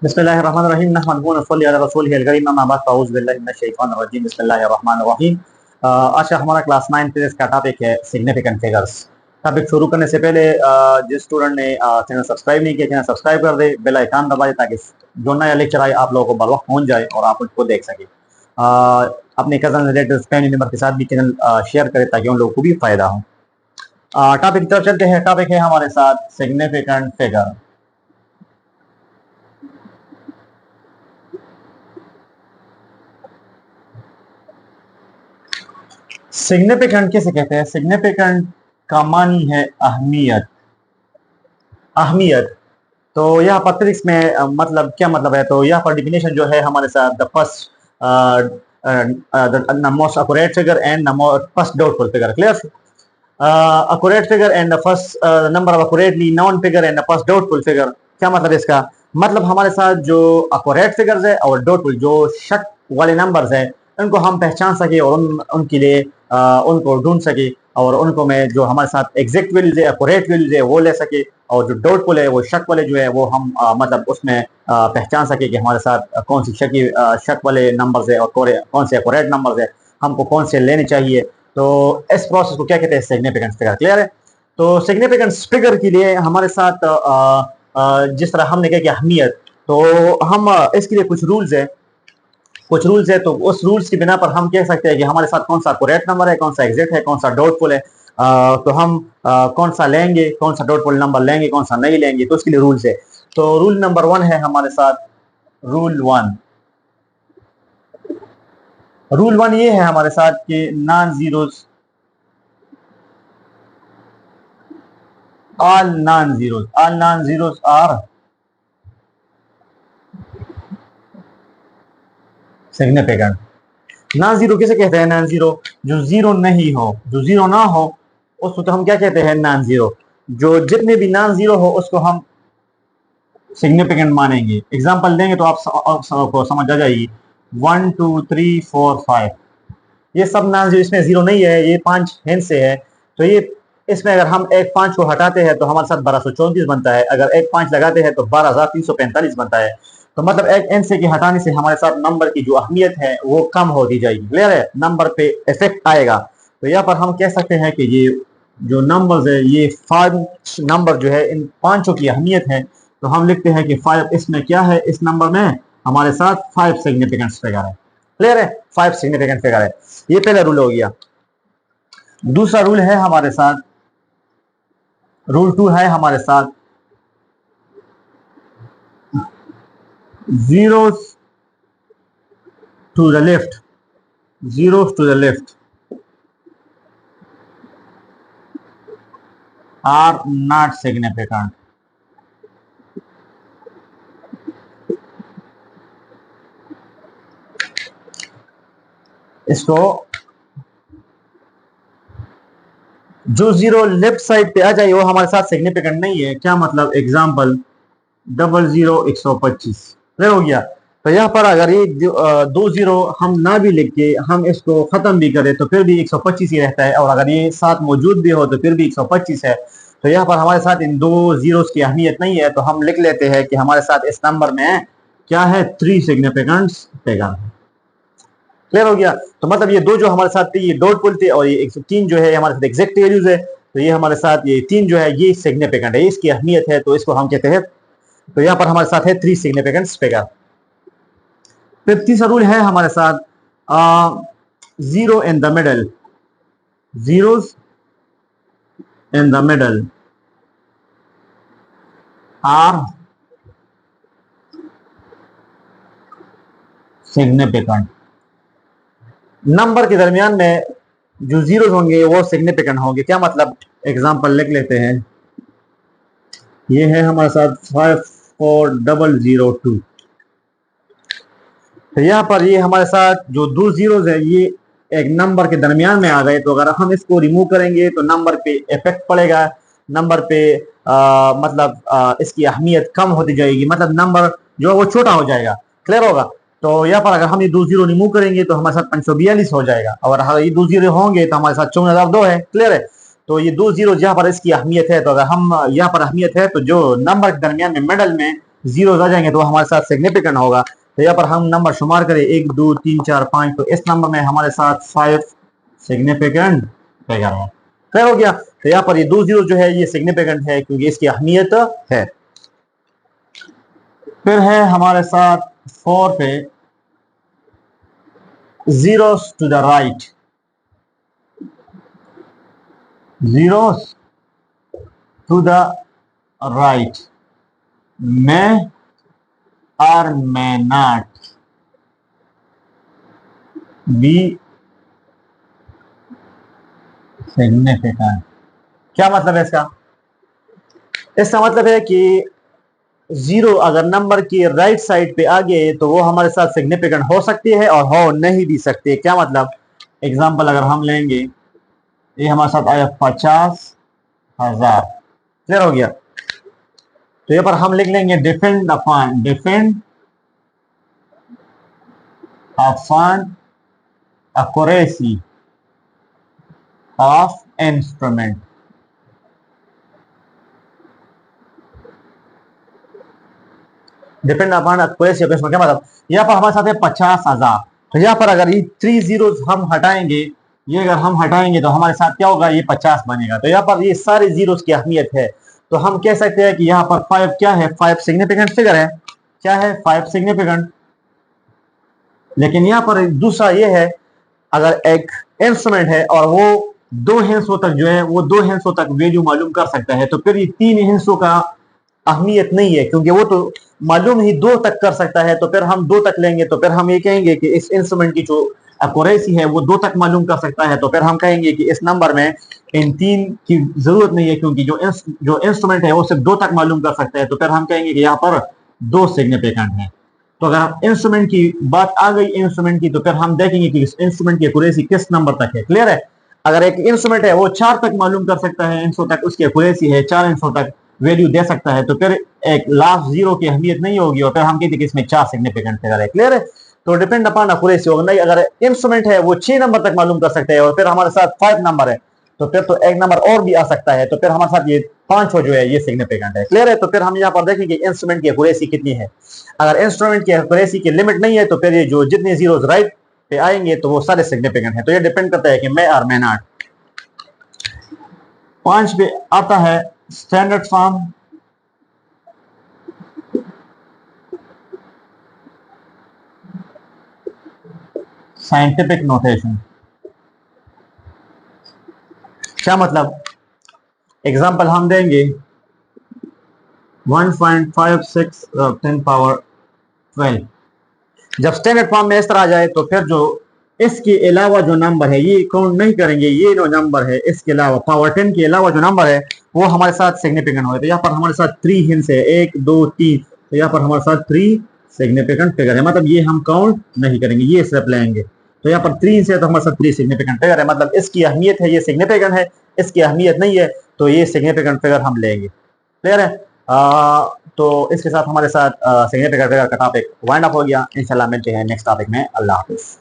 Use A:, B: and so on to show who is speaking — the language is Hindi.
A: बिस्मिल्लाहिर्रहमानिर्रहीम नहमदुहु व नसल्ली अला रसूलिहिल करीम अम्मा बाद फ़अऊज़ु बिल्लाहि मिनश शैतानिर रजीम बिस्मिल्लाहिर्रहमानिर्रहीम। आज का हमारा क्लास 9 फिजिक्स का टॉपिक है सिग्निफिकेंट फिगर्स। टॉपिक शुरू करने से पहले जिस स्टूडेंट ने चैनल सब्सक्राइब नहीं किया चैनल सब्सक्राइब कर दे, बेल आइकन दबा दे ताकि जो नया लेक्चर आए आप लोगों को बर वक्त पहुंच जाए और आप उसको देख सके। अपने कजन रिलेटिव फैमिली मेंबर के साथ भी चैनल शेयर करें ताकि उन लोगों को भी फायदा हो। टॉपिक की तरफ चलते हैं। टॉपिक है हमारे साथ सिग्निफिकेंट फिगर। सिग्निफिकेंट किसे कहते हैं? सिग्निफिकेंट का मानी है अहमियत। अहमियत तो यहाँ पर फिजिक्स में मतलब क्या मतलब है, तो यहाँ पर डिफिनेशन जो है हमारे साथ the first most accurate figure and first doubtful figure. Clear? Accurate figure and the first number of accurately non figure and the first doubtful figure. क्या मतलब इसका? मतलब हमारे साथ जो एक्यूरेट फिगर्स है और डाउटफुल जो शक वाले नंबर्स है उनको हम पहचान सके और उनके लिए उनको ढूंढ सके और उनको में जो हमारे साथ एग्जैक्ट वैल्यूज है एक्यूरेट वैल्यूज है वो ले सके और जो डाउटफुल है वो शक वाले जो है वो हम मतलब उसमें पहचान सके कि हमारे साथ कौन सी शक वाले नंबर्स है और कौन से एक्यूरेट नंबर्स है, हमको कौन से लेने चाहिए। तो इस प्रोसेस को क्या कहते हैं? Significance figure. क्लियर है? तो सिग्निफिकेंस फिगर के लिए हमारे साथ जिस तरह हमने कहा कि अहमियत, तो हम इसके लिए कुछ रूल्स है तो उस रूल्स की बिना पर हम कह सकते हैं कि हमारे साथ कौन सा करेक्ट नंबर है, कौन सा एग्जैक्ट है, कौन सा डाउटफुल है। तो हम कौन सा लेंगे, कौन सा डाउटफुल नंबर लेंगे, कौन सा नहीं लेंगे, तो उसके लिए रूल्स है। तो रूल नंबर 1 है हमारे साथ रूल 1 ये है हमारे साथ कि non zeros all non zeros are significant. Non zero किसे कहते हैं? नॉन जीरो जो जीरो नहीं हो, जो जीरो ना हो उसको तो हम क्या कहते हैं? Non zero. जो जितने भी नॉन जीरो हो उसको हम सिग्निफिकेंट मानेंगे। एग्जांपल देंगे तो आपको समझ आ जाएगी। 1 2 3 4 5 ये सब नॉन जीरो, इसमें जीरो नहीं है, ये 5 हिंद से है। तो ये इसमें अगर हम एक 5 को हटाते हैं तो हमारे साथ 1234 बनता है, अगर एक 5 लगाते हैं तो 12345 बनता है। तो मतलब एक एन से के हटाने से हमारे साथ नंबर की जो अहमियत है वो कम होती जाएगी। क्लियर है? नंबर पे इफेक्ट आएगा। तो यहाँ पर हम कह सकते हैं कि ये जो नंबर्स है ये 5 नंबर जो है इन पांचों की अहमियत है। तो हम लिखते हैं कि 5 इसमें क्या है, इस नंबर में हमारे साथ 5 सिग्निफिकेंट फिगर है। क्लियर है? 5 सिग्निफिकेंट फिगर है। ये पहला रूल हो गया। दूसरा रूल है हमारे साथ, रूल 2 है हमारे साथ zeros to the left are not significant। इसको जो जीरो लेफ्ट साइड पे आ जाए वो हमारे साथ सिग्निफिकेंट नहीं है। क्या मतलब? एग्जांपल 00 125 हो गया। तो यहाँ पर अगर ये दो जीरो हम ना भी लिख के हम इसको खत्म भी करें तो फिर भी 125 ही रहता है, और अगर ये साथ मौजूद भी हो तो फिर भी 125 है। तो यहाँ पर हमारे साथ इन दो जीरोस की अहमियत नहीं है, तो हम लिख लेते हैं कि हमारे साथ इस नंबर में क्या है? 3 सिग्निफिकेंट फिगर। क्लियर हो गया? तो मतलब ये दो जो हमारे साथ थे ये डाउटफुल थे और ये 103 जो है हमारे साथ एग्जैक्ट वैल्यूज है। तो ये हमारे साथ ये 3 जो है ये सिग्निफिकेंट है, इसकी अहमियत है, तो इसको हम कहते हैं। तो यहाँ पर हमारे साथ है 3 सिग्निफिकेंट फिगर। फिर तीसरा रूल है हमारे साथ zero in the middle, zeros in the middle are significant। Number के दरमियान में जो जीरो होंगे वो सिग्निफिकेंट होंगे। क्या मतलब? एग्जांपल लिख लेते हैं। ये है हमारे साथ 54002। तो यहाँ पर ये हमारे साथ जो दो जीरोज है ये एक नंबर के दरमियान में आ गए, तो अगर हम इसको रिमूव करेंगे तो नंबर पे इफेक्ट पड़ेगा, नंबर पे इसकी अहमियत कम होती जाएगी, मतलब नंबर जो है वो छोटा हो जाएगा। क्लियर होगा? तो यहाँ पर अगर हम ये दो जीरो रिमूव करेंगे तो हमारे साथ 542 हो जाएगा, और अगर ये दो जीरो होंगे तो हमारे साथ 54,002 है। क्लियर है? तो ये दो जीरो यहाँ पर इसकी अहमियत है। तो अगर हम यहाँ पर अहमियत है तो जो नंबर के दरमियान में मिडल में जीरो आ जाएंगे तो हमारे साथ सिग्निफिकेंट होगा। तो यहाँ पर हम नंबर शुमार करें 1 2 3 4 5, तो इस नंबर में हमारे साथ 5 सिग्निफिकेंट फिगर है। क्लियर हो गया। तो यहाँ पर ये 2 जीरो जो है ये सिग्निफिकेंट है क्योंकि इसकी अहमियत है। फिर है हमारे साथ 4 पे zeros to the right, zeros to the right, may or may not be significant। क्या मतलब है इसका? इसका मतलब है कि जीरो अगर नंबर की राइट साइड पे आ गए तो वो हमारे साथ सिग्निफिकेंट हो सकती है और हो नहीं भी सकती है। क्या मतलब? एग्जांपल अगर हम लेंगे, ये हमारे साथ आया 50,000। क्लियर हो गया। तो यहाँ पर हम लिख लेंगे depend upon accuracy of instrument. Depend upon accuracy of instrument. क्या मतलब? यहाँ पर हमारे साथ है 50,000। तो यहाँ पर अगर ये 3 जीरो हम हटाएंगे, ये अगर हम हटाएंगे तो हमारे साथ क्या होगा? ये 50 बनेगा। तो यहाँ पर ये सारे जीरोस की अहमियत है। तो हम कह सकते हैं कि यहाँ पर 5 क्या है? 5 सिग्निफिकेंट फिगर है। क्या है? 5 सिग्निफिकेंट। लेकिन यहाँ पर दूसरा ये है, अगर एक इंस्ट्रूमेंट है और वो 2 हिस्सों तक जो है वो 2 हिस्सों तक वैल्यू मालूम कर सकता है, तो फिर ये 3 हिस्सों का अहमियत नहीं है क्योंकि वो तो मालूम ही 2 तक कर सकता है। तो फिर हम 2 तक लेंगे तो फिर हम ये कहेंगे कि इस इंस्ट्रूमेंट की जो एक्यूरेसी है वो 2 तक मालूम कर सकता है। तो फिर हम कहेंगे कि इस नंबर में इन 3 की जरूरत नहीं है क्योंकि जो इंस्ट्रूमेंट है वो सिर्फ 2 तक मालूम कर सकता है। तो फिर हम कहेंगे कि यहाँ पर 2 सिग्निफिकेंट है। तो अगर इंस्ट्रूमेंट की बात आ गई इंस्ट्रूमेंट की, तो फिर हम देखेंगे कि इस इंस्ट्रूमेंट की एक्यूरेसी किस नंबर तक है। क्लियर है। अगर एक इंस्ट्रूमेंट है वो 4 तक मालूम कर सकता है, इंचों तक उसकी एक्यूरेसी है, 4 इंचों तक वैल्यू दे सकता है, तो फिर एक लास्ट जीरो की अहमियत नहीं होगी और फिर हम कहते हैं कि इसमें 4 सिग्निफिकेंट फिगर है। क्लियर है। तो डिपेंड अपॉन एक्यूरेसी होगा। नहीं, अगर इंस्ट्रूमेंट है वो 6 नंबर तक मालूम कर सकते हैं और फिर हमारे साथ 5 नंबर है, तो फिर तो एक नंबर और भी आ सकता है। तो फिर हमारे साथ ये 5 जो है ये सिग्निफिकेंट है। क्लियर है। तो फिर हम यहाँ पर देखेंगे इंस्ट्रूमेंट की एक्यूरेसी कितनी है। अगर इंस्ट्रूमेंट की एक्यूरेसी की लिमिट नहीं है तो फिर ये जो जितने जीरोस राइट पे आएंगे तो वो सारे सिग्निफिकेंट है। तो ये डिपेंड करता है कि मैं और मैं नॉट। 5 पे आता है स्टैंडर्ड फॉर्म। Scientific notation. क्या मतलब? एग्जांपल हम देंगे 1.56 10 पावर 12। जब स्टैंडर्ड फॉर्म में इस तरह आ जाए तो फिर जो इसके अलावा जो नंबर है ये काउंट नहीं करेंगे। ये जो नंबर है इसके अलावा पावर 10 के अलावा जो नंबर है वो हमारे साथ सिग्निफिकेंट हो। तो यहाँ पर हमारे साथ 3 हिंट्स है, 1 2 3। तो यहाँ पर हमारे साथ 3 सिग्निफिकेंट फिगर है। मतलब ये हम काउंट नहीं करेंगे, ये सिर्फ लेंगे। तो यहाँ पर 3 से तो हमारे साथ 3 सिग्निफिकेंट फिगर है। मतलब इसकी अहमियत है, ये सिग्निफिकेंट है, इसकी अहमियत नहीं है तो ये सिग्निफिकेंट फिगर हम लेंगे। क्लियर है। तो इसके साथ हमारे साथ सिग्निफिकेंट फिगर का टॉपिक वाइंड अप हो गया। इंशाल्लाह मिलते हैं नेक्स्ट टॉपिक में। अल्लाह हाफिज।